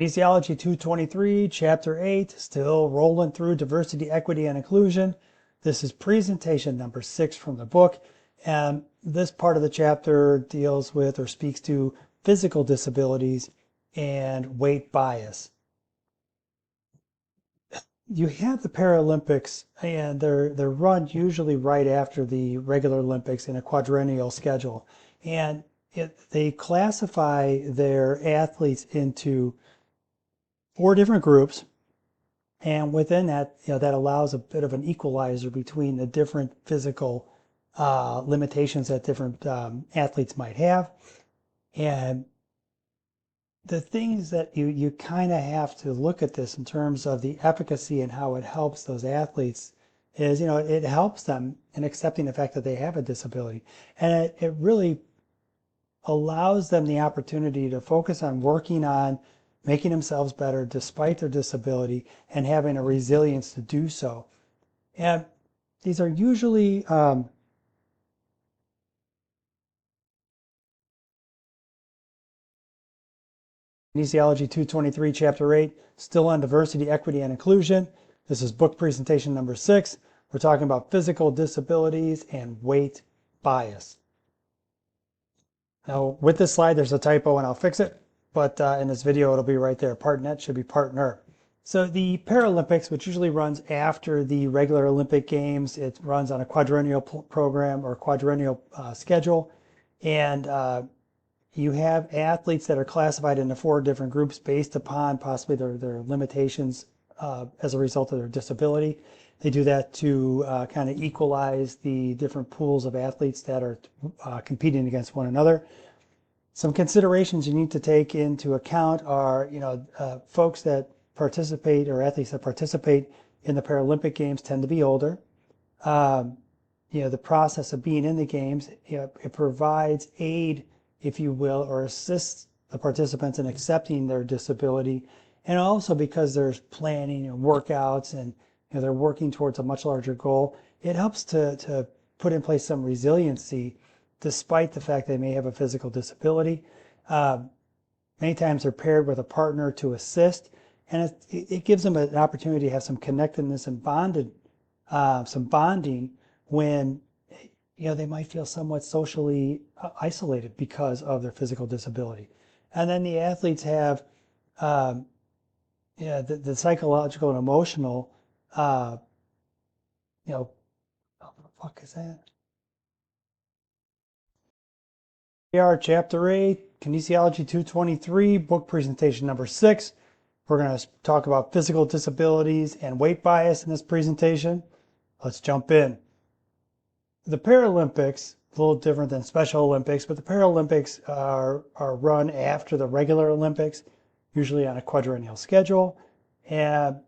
Kinesiology 223, Chapter 8, still rolling through diversity, equity, and inclusion. This is presentation number 6 from the book, and this part of the chapter deals with or speaks to physical disabilities and weight bias. You have the Paralympics, and they're run usually right after the regular Olympics in a quadrennial schedule, and they classify their athletes into 4 different groups. And within that, that allows a bit of an equalizer between the different physical limitations that different athletes might have. And the things that you kind of have to look at this in terms of the efficacy and how it helps those athletes is, it helps them in accepting the fact that they have a disability. And it really allows them the opportunity to focus on working on making themselves better despite their disability and having a resilience to do so. And these are usually Kinesiology 223, Chapter 8, still on diversity, equity, and inclusion. This is book presentation number 6. We're talking about physical disabilities and weight bias. Now, with this slide, there's a typo, and I'll fix it. But in this video, it'll be right there. Partnet should be partner. So the Paralympics, which usually runs after the regular Olympic Games, it runs on a quadrennial program or quadrennial schedule. And you have athletes that are classified into 4 different groups based upon possibly their limitations as a result of their disability. They do that to kind of equalize the different pools of athletes that are competing against one another. Some considerations you need to take into account are, folks that participate or athletes that participate in the Paralympic Games tend to be older. The process of being in the games, it provides aid, if you will, or assists the participants in accepting their disability. And also because there's planning and workouts and they're working towards a much larger goal, it helps to put in place some resiliency despite the fact they may have a physical disability. Many times they're paired with a partner to assist, and it gives them an opportunity to have some connectedness and some bonding when they might feel somewhat socially isolated because of their physical disability. And then the athletes have the psychological and emotional, what the fuck is that? We are Chapter 8, Kinesiology 223, book presentation number 6. We're going to talk about physical disabilities and weight bias in this presentation. Let's jump in. The Paralympics, a little different than Special Olympics, but the Paralympics are run after the regular Olympics, usually on a quadrennial schedule. And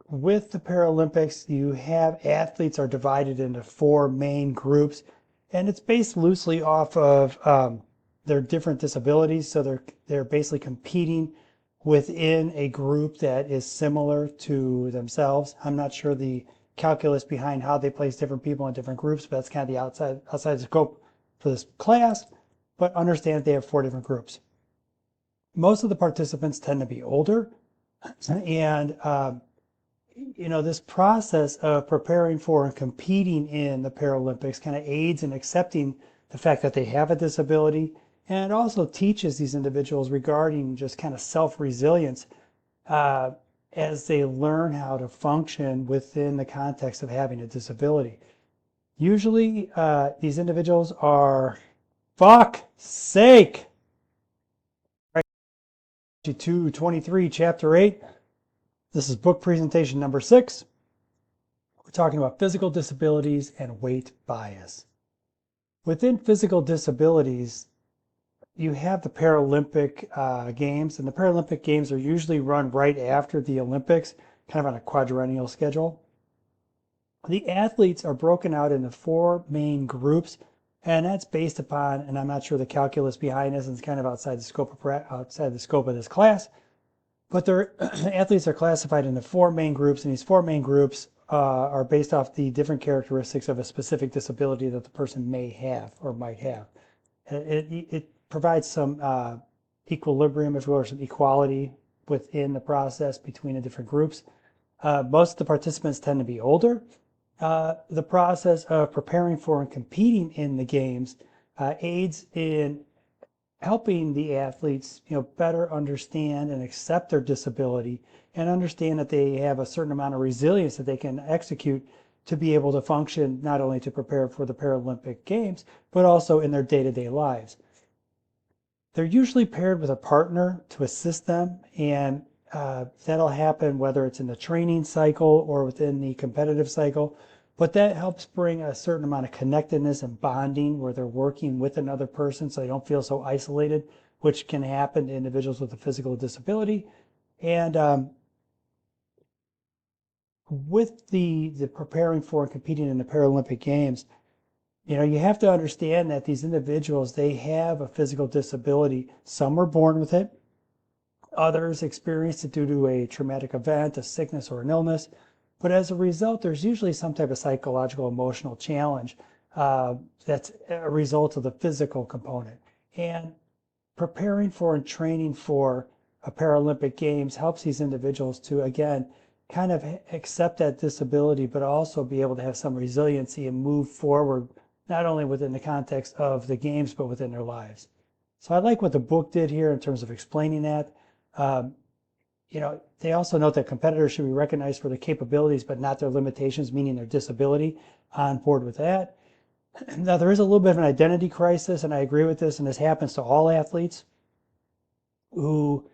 with the Paralympics, you have athletes are divided into 4 main groups, and it's based loosely off of their different disabilities. So they're basically competing within a group that is similar to themselves. I'm not sure the calculus behind how they place different people in different groups, but that's kind of the outside the scope for this class. But understand that they have 4 different groups. Most of the participants tend to be older, and this process of preparing for and competing in the Paralympics kind of aids in accepting the fact that they have a disability, and it also teaches these individuals regarding just kind of self-resilience as they learn how to function within the context of having a disability. Usually these individuals are, fuck sake! 223, Chapter 8. This is book presentation number 6. We're talking about physical disabilities and weight bias. Within physical disabilities, you have the Paralympic Games, and the Paralympic Games are usually run right after the Olympics, kind of on a quadrennial schedule. The athletes are broken out into 4 main groups, and that's based upon, and I'm not sure the calculus behind this, and it's kind of outside the scope of this class, but their athletes are classified into 4 main groups, and these 4 main groups are based off the different characteristics of a specific disability that the person may have or might have. It provides some equilibrium, if you will, or some equality within the process between the different groups. Most of the participants tend to be older. The process of preparing for and competing in the games aids in helping the athletes, better understand and accept their disability and understand that they have a certain amount of resilience that they can execute to be able to function, not only to prepare for the Paralympic Games, but also in their day-to-day lives. They're usually paired with a partner to assist them, and that'll happen whether it's in the training cycle or within the competitive cycle. But that helps bring a certain amount of connectedness and bonding where they're working with another person so they don't feel so isolated, which can happen to individuals with a physical disability. And with the preparing for and competing in the Paralympic Games, you have to understand that these individuals, they have a physical disability. Some were born with it. Others experience it due to a traumatic event, a sickness, or an illness. But as a result, there's usually some type of psychological, emotional challenge that's a result of the physical component. And preparing for and training for a Paralympic Games helps these individuals to, again, kind of accept that disability, but also be able to have some resiliency and move forward, not only within the context of the games, but within their lives. So I like what the book did here in terms of explaining that. They also note that competitors should be recognized for their capabilities, but not their limitations, meaning their disability. On board with that. Now, there is a little bit of an identity crisis, and I agree with this, and this happens to all athletes who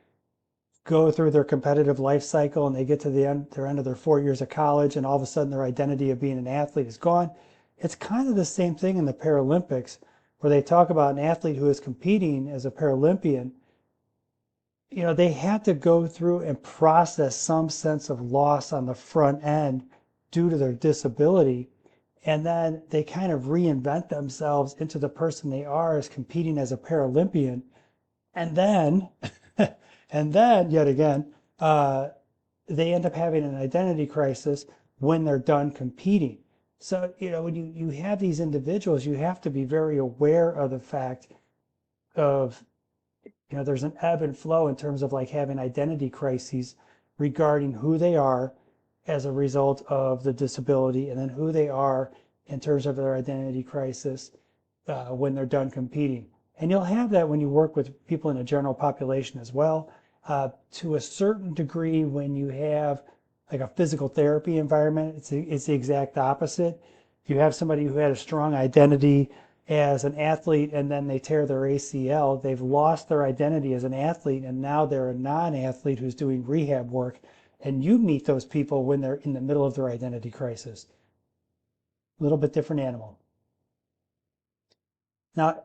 go through their competitive life cycle and they get to their end of their 4 years of college, and all of a sudden their identity of being an athlete is gone. It's kind of the same thing in the Paralympics, where they talk about an athlete who is competing as a Paralympian. They had to go through and process some sense of loss on the front end due to their disability. And then they kind of reinvent themselves into the person they are as competing as a Paralympian. And then, yet again, they end up having an identity crisis when they're done competing. So, when you have these individuals, you have to be very aware of the fact of there's an ebb and flow in terms of like having identity crises regarding who they are as a result of the disability, and then who they are in terms of their identity crisis when they're done competing. And you'll have that when you work with people in the general population as well. To a certain degree, when you have like a physical therapy environment, it's the exact opposite. If you have somebody who had a strong identity as an athlete and then they tear their ACL, they've lost their identity as an athlete, and now they're a non-athlete who's doing rehab work, and you meet those people when they're in the middle of their identity crisis. A little bit different animal. Now,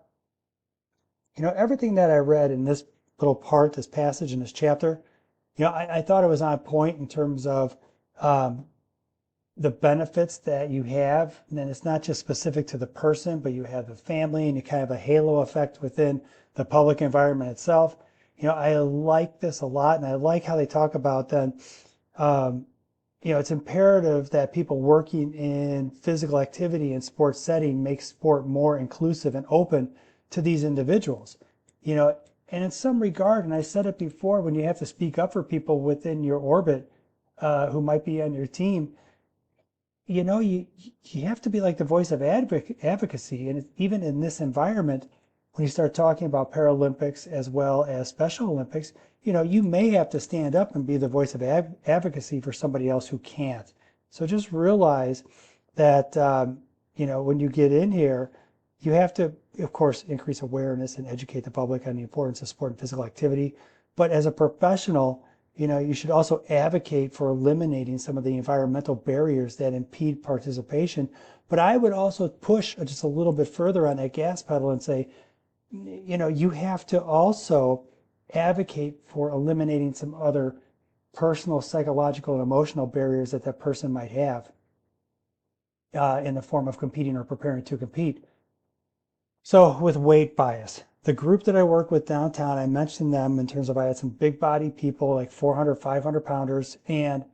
everything that I read in this little part, this passage in this chapter, I thought it was on point in terms of the benefits that you have. And then it's not just specific to the person, but you have the family, and you kind of a halo effect within the public environment itself. I like this a lot, and I like how they talk about then, it's imperative that people working in physical activity and sports setting make sport more inclusive and open to these individuals. And in some regard, and I said it before, when you have to speak up for people within your orbit who might be on your team, you have to be like the voice of advocacy. And even in this environment, when you start talking about Paralympics as well as Special Olympics, you may have to stand up and be the voice of advocacy for somebody else who can't. So just realize that, when you get in here, you have to, of course, increase awareness and educate the public on the importance of sport and physical activity. But as a professional, you should also advocate for eliminating some of the environmental barriers that impede participation. But I would also push just a little bit further on that gas pedal and say, you have to also advocate for eliminating some other personal, psychological, and emotional barriers that that person might have in the form of competing or preparing to compete. So with weight bias, the group that I work with downtown, I mentioned them in terms of I had some big body people, like 400, 500 pounders. And,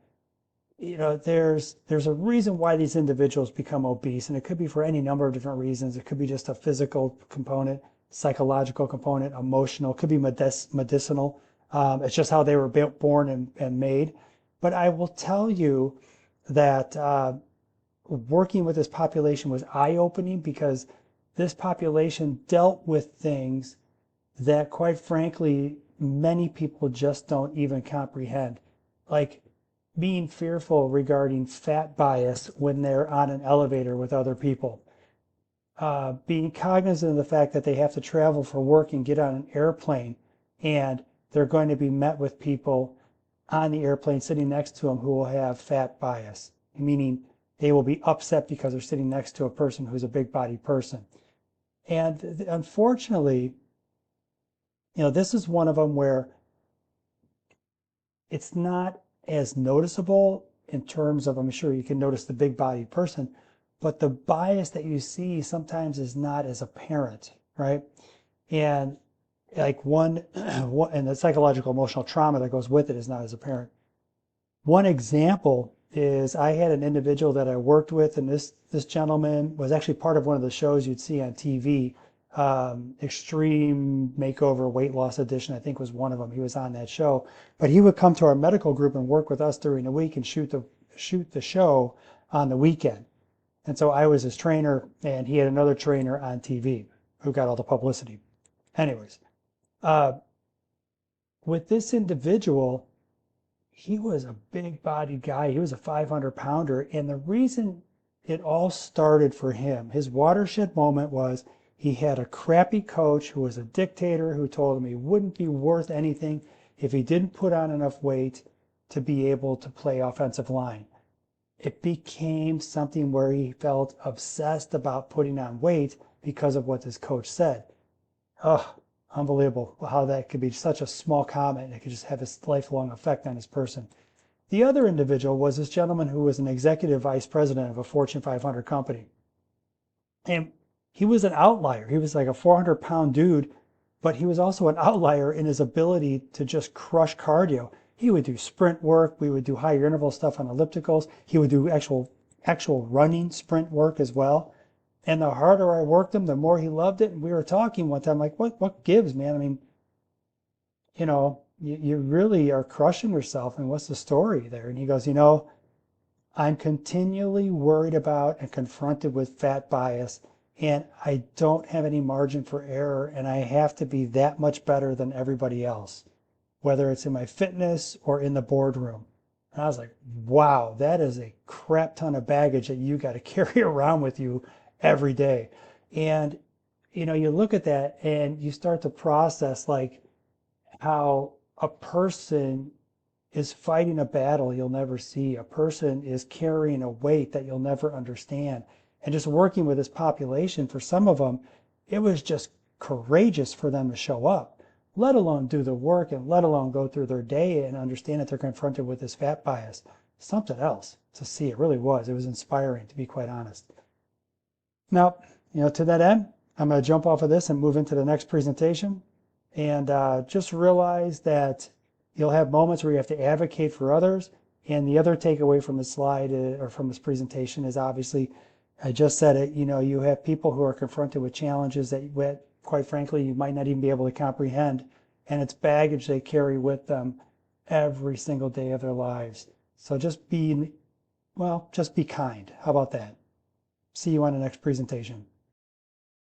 there's a reason why these individuals become obese. And it could be for any number of different reasons. It could be just a physical component, psychological component, emotional, it could be medicinal. It's just how they were born and made. But I will tell you that working with this population was eye-opening because this population dealt with things that, quite frankly, many people just don't even comprehend. Like being fearful regarding fat bias when they're on an elevator with other people, being cognizant of the fact that they have to travel for work and get on an airplane, and they're going to be met with people on the airplane sitting next to them who will have fat bias, meaning they will be upset because they're sitting next to a person who's a big body person. And unfortunately, this is one of them where it's not as noticeable in terms of, I'm sure you can notice the big bodied person, but the bias that you see sometimes is not as apparent, right? And like and the psychological emotional trauma that goes with it is not as apparent. One example is I had an individual that I worked with, and this gentleman was actually part of one of the shows you'd see on TV. Extreme Makeover Weight Loss Edition, I think, was one of them. He was on that show, but he would come to our medical group and work with us during the week and shoot the show on the weekend. And so I was his trainer, and he had another trainer on TV who got all the publicity. Anyways, with this individual, he was a big-bodied guy. He was a 500-pounder, and the reason it all started for him, his watershed moment was he had a crappy coach who was a dictator who told him he wouldn't be worth anything if he didn't put on enough weight to be able to play offensive line. It became something where he felt obsessed about putting on weight because of what this coach said. Oh, unbelievable how that could be such a small comment and it could just have this lifelong effect on this person. The other individual was this gentleman who was an executive vice president of a Fortune 500 company. And he was an outlier. He was like a 400-pound dude, but he was also an outlier in his ability to just crush cardio. He would do sprint work. We would do higher interval stuff on ellipticals. He would do actual running sprint work as well. And the harder I worked him, the more he loved it. And we were talking one time, like, what gives, man? I mean, you really are crushing yourself. And what's the story there? And he goes, I'm continually worried about and confronted with fat bias, and I don't have any margin for error, and I have to be that much better than everybody else, whether it's in my fitness or in the boardroom. And I was like, wow, that is a crap ton of baggage that you got to carry around with you every day. And, you look at that and you start to process like how a person is fighting a battle you'll never see. A person is carrying a weight that you'll never understand. And just working with this population, for some of them, it was just courageous for them to show up, let alone do the work and let alone go through their day and understand that they're confronted with this fat bias. Something else to see. It really was. It was inspiring, to be quite honest. Now, to that end, I'm going to jump off of this and move into the next presentation. And just realize that you'll have moments where you have to advocate for others. And the other takeaway from this slide or from this presentation is obviously, I just said it, you have people who are confronted with challenges that, quite frankly, you might not even be able to comprehend. And it's baggage they carry with them every single day of their lives. So just be kind. How about that? See you on the next presentation.